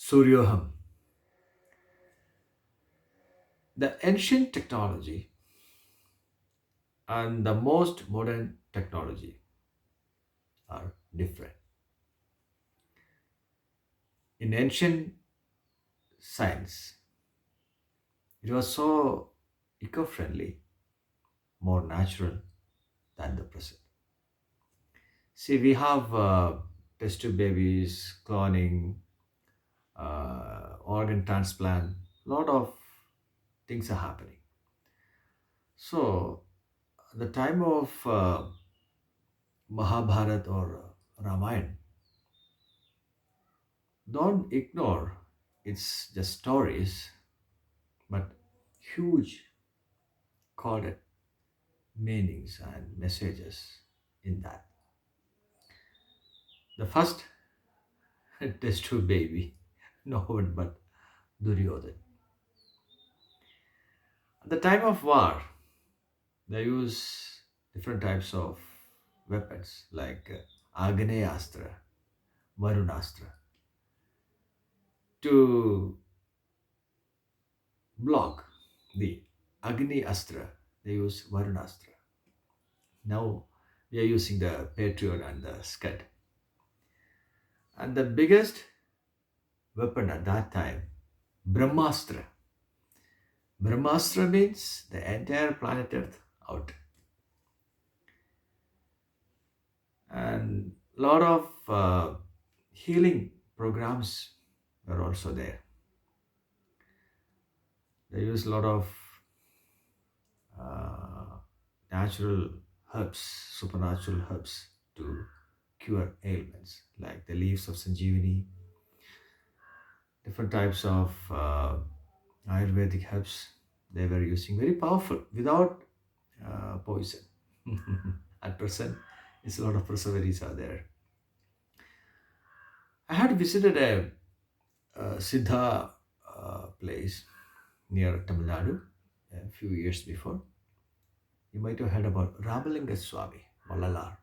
sooryoham. The ancient technology and the most modern technology are different. In ancient science, it was so eco-friendly, more natural than the present. See, we have test tube babies, cloning, organ transplant, lot of things are happening. So, the time of Mahabharat or Ramayana, don't ignore it's just stories, but huge coded meanings and messages in that. The first test tube baby, no one but Duryodhan. At the time of war, they use different types of weapons like Agneastra, Varunastra to block the Agni Astra. They use Varunastra. Now we are using the Patriot and the Scud. And the biggest weapon at that time, Brahmastra. Brahmastra means the entire planet Earth out. And a lot of healing programs were also there. They use a lot of uh, natural herbs, supernatural herbs to cure ailments like the leaves of Sanjeevani, different types of Ayurvedic herbs they were using, very powerful without poison. At present, it's a lot of preservatives are there. I had visited a Siddha place near Tamil Nadu a few years before. You might have heard about Ramalinga Swami, Malalar.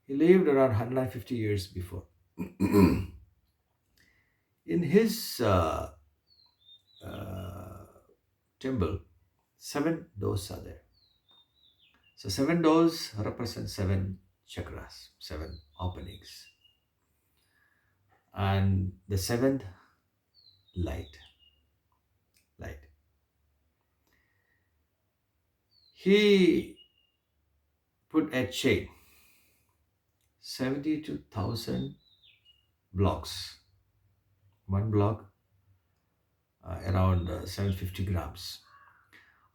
He lived around 150 years before. In his uh, temple, seven doors are there. So seven doors represent seven chakras, seven openings, and the seventh light. Light. He put a chain, 72,000 blocks. One block around 750 grams.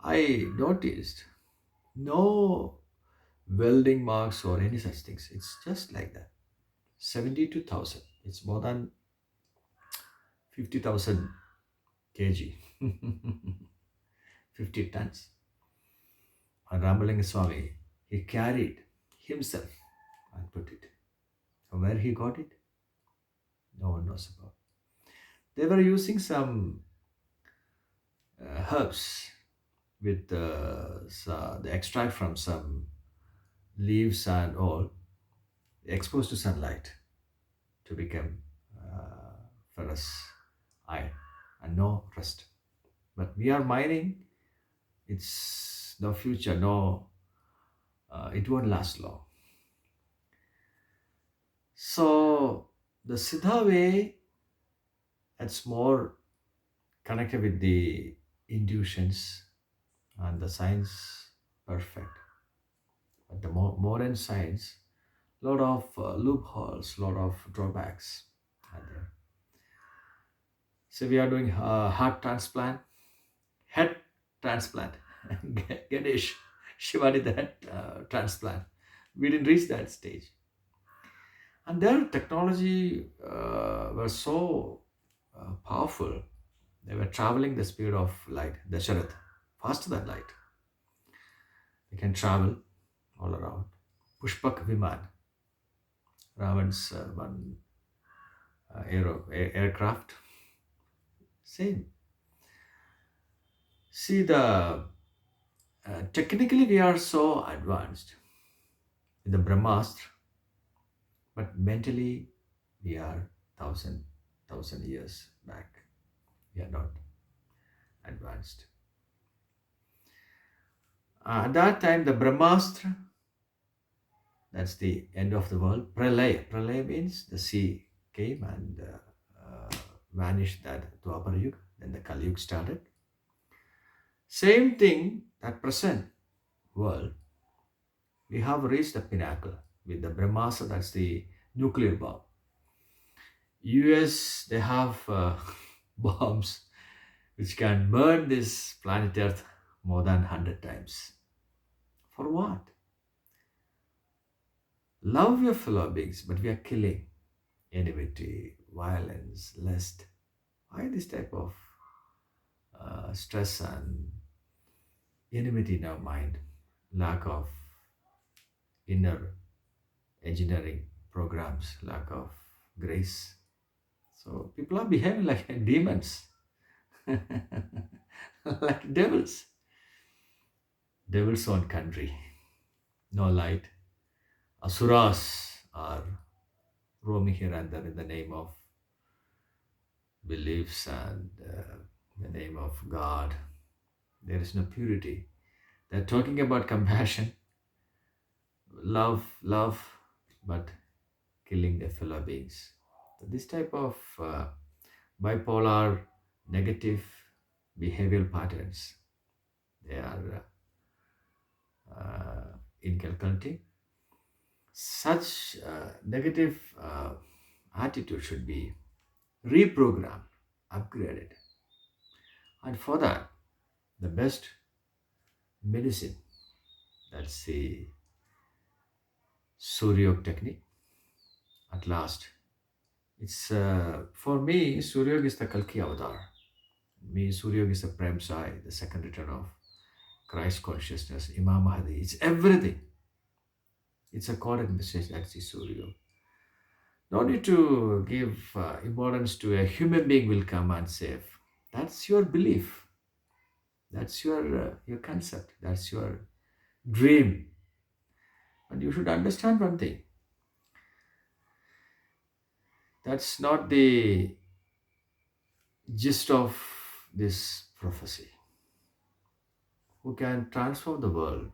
I noticed no welding marks or any such things. It's just like that. 72,000. It's more than 50,000 kg. 50 tons. And Ramalinga Swami, he carried himself and put it. So where he got it, no one knows about. They were using some herbs with the extract from some leaves and all exposed to sunlight to become ferrous iron and no rust. But we are mining, it's no future, no, it won't last long. So the Siddha way, it's more connected with the intuitions and the science perfect. But the modern science, lot of loopholes, lot of drawbacks are there. So we are doing heart transplant, head transplant. Ganesh, Shiva did the head transplant. We didn't reach that stage. And their technology was so powerful. They were traveling the speed of light, Dasharat, faster than light. They can travel all around. Pushpak Viman, Ravan's one aircraft, same. See, the technically we are so advanced in the Brahmastra, but mentally we are thousand thousand years back. We are not advanced. At that time, the Brahmastra, that's the end of the world. Pralaya. Pralaya means the sea came and vanished that Dwapara Yuga. Then the Kali Yuga started. Same thing, that present world, we have reached the pinnacle with the Brahmastra, that's the nuclear bomb. US, they have bombs which can burn this planet Earth more than 100 times. For what? Love your fellow beings, but we are killing enmity, violence, lust. Why this type of stress and enmity in our mind? Lack of inner engineering programs, lack of grace. So people are behaving like demons, like devils. Devil's own country, no light. Asuras are roaming here and there in the name of beliefs and the name of God. There is no purity. They're talking about compassion, love, but killing their fellow beings. So this type of bipolar, negative behavioral patterns, they are inculcating. Such negative attitude should be reprogrammed, upgraded. And for that, the best medicine, that's the Suryog technique. At last, it's for me, Suryog is the Kalki avatar. Me, Suryog is the Prem Sai, the second return of Christ consciousness, Imam Mahdi. It's everything. It's a coded message, that's the Suryog. No need to give importance to a human being will come and save. That's your belief. That's your concept. That's your dream. But you should understand one thing. That's not the gist of this prophecy. Who can transform the world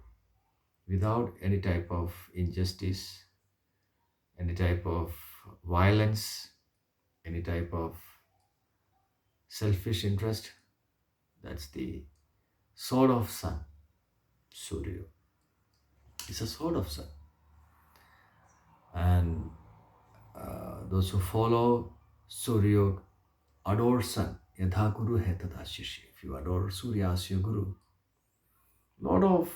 without any type of injustice, any type of violence, any type of selfish interest? That's the sword of sun, Surya. It's a sword of sun. And those who follow Surya adore sun. Yadha Guru hai tada shishya. If you adore Surya as your Guru, lot of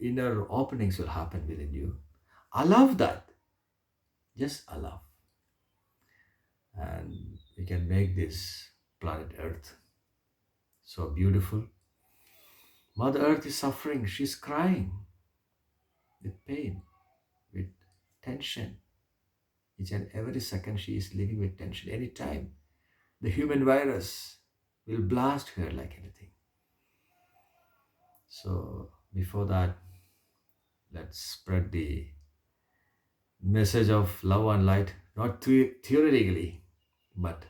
inner openings will happen within you. Allow that. Just allow. And we can make this planet Earth so beautiful. Mother Earth is suffering. She's crying with pain, with tension. Each and every second she is living with tension. Anytime the human virus will blast her like anything. So before that, let's spread the message of love and light, not theoretically, but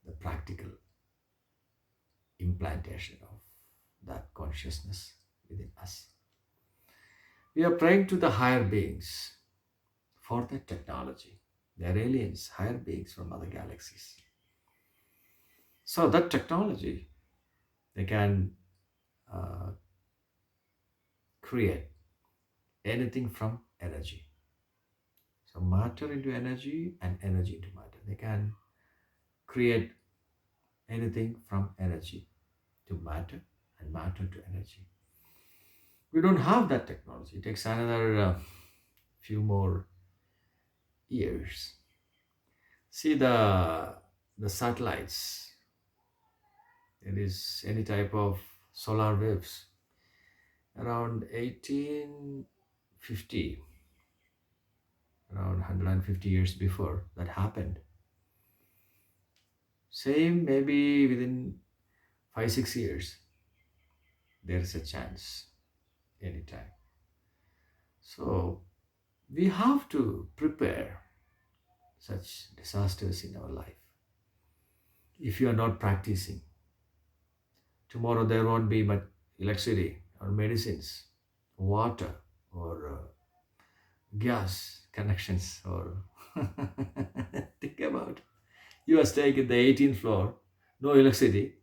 the practical implantation of that consciousness within us. We are praying to the higher beings for that technology. They are aliens, higher beings from other galaxies. So that technology, they can uh, create anything from energy. So matter into energy and energy into matter. They can create anything from energy to matter and matter to energy. We don't have that technology. It takes another few more years. See the satellites. There is any type of solar waves. Around 1850, around 150 years before that happened. Same maybe within 5 6 years, there's a chance anytime. So we have to prepare such disasters in our life. if you are not practicing. Tomorrow there won't be much electricity or medicines, water or gas connections or think about you are staying in the 18th floor, no electricity,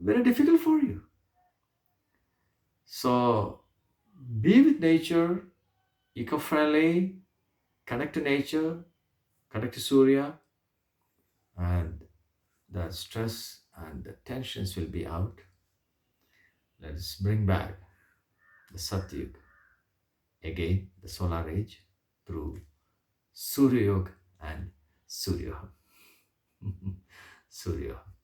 very difficult for you. So be with nature, eco-friendly, connect to nature, connect to Surya, and the stress and the tensions will be out. Let's bring back the Satyug again, the solar age, through Surya Yoga and Suryoham. Suryoham.